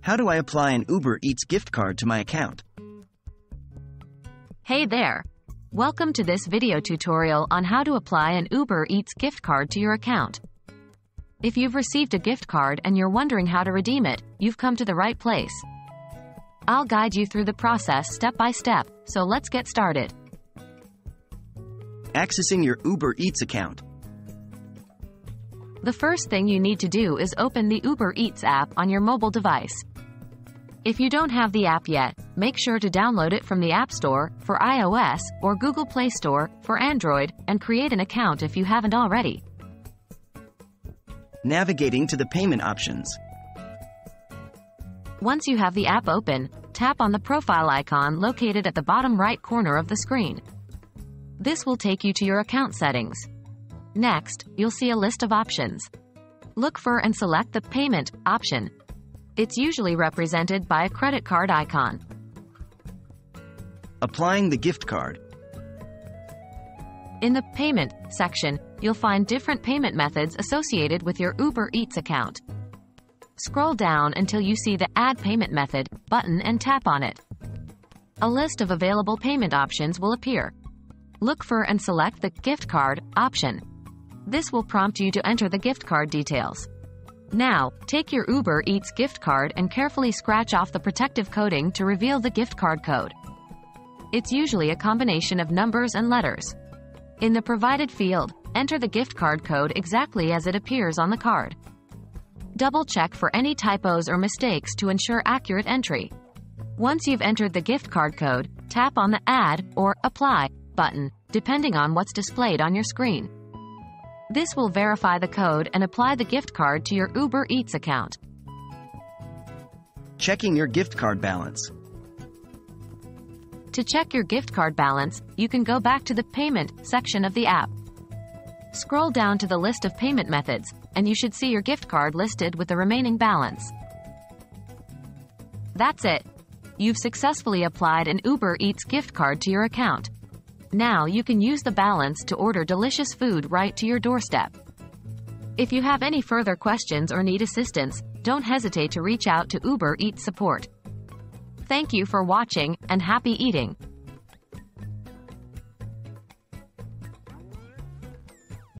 How do I apply an Uber Eats gift card to my account? Hey there! Welcome to this video tutorial on how to apply an Uber Eats gift card to your account. If you've received a gift card and you're wondering how to redeem it, you've come to the right place. I'll guide you through the process step by step, so let's get started. Accessing your Uber Eats account. The first thing you need to do is open the Uber Eats app on your mobile device. If you don't have the app yet, make sure to download it from the App Store for iOS or Google Play Store for Android and create an account if you haven't already. Navigating to the payment options. Once you have the app open, tap on the profile icon located at the bottom right corner of the screen. This will take you to your account settings. Next, you'll see a list of options. Look for and select the Payment option. It's usually represented by a credit card icon. Applying the gift card. In the Payment section, you'll find different payment methods associated with your Uber Eats account. Scroll down until you see the Add Payment Method button and tap on it. A list of available payment options will appear. Look for and select the Gift Card option. This will prompt you to enter the gift card details. Now, take your Uber Eats gift card and carefully scratch off the protective coating to reveal the gift card code. It's usually a combination of numbers and letters. In the provided field, enter the gift card code exactly as it appears on the card. Double-check for any typos or mistakes to ensure accurate entry. Once you've entered the gift card code, tap on the Add or Apply button, depending on what's displayed on your screen. This will verify the code and apply the gift card to your Uber Eats account. Checking your gift card balance. To check your gift card balance, you can go back to the Payment section of the app. Scroll down to the list of payment methods, and you should see your gift card listed with the remaining balance. That's it. You've successfully applied an Uber Eats gift card to your account. Now you can use the balance to order delicious food right to your doorstep. If you have any further questions or need assistance, don't hesitate to reach out to Uber Eats support. Thank you for watching, and happy eating!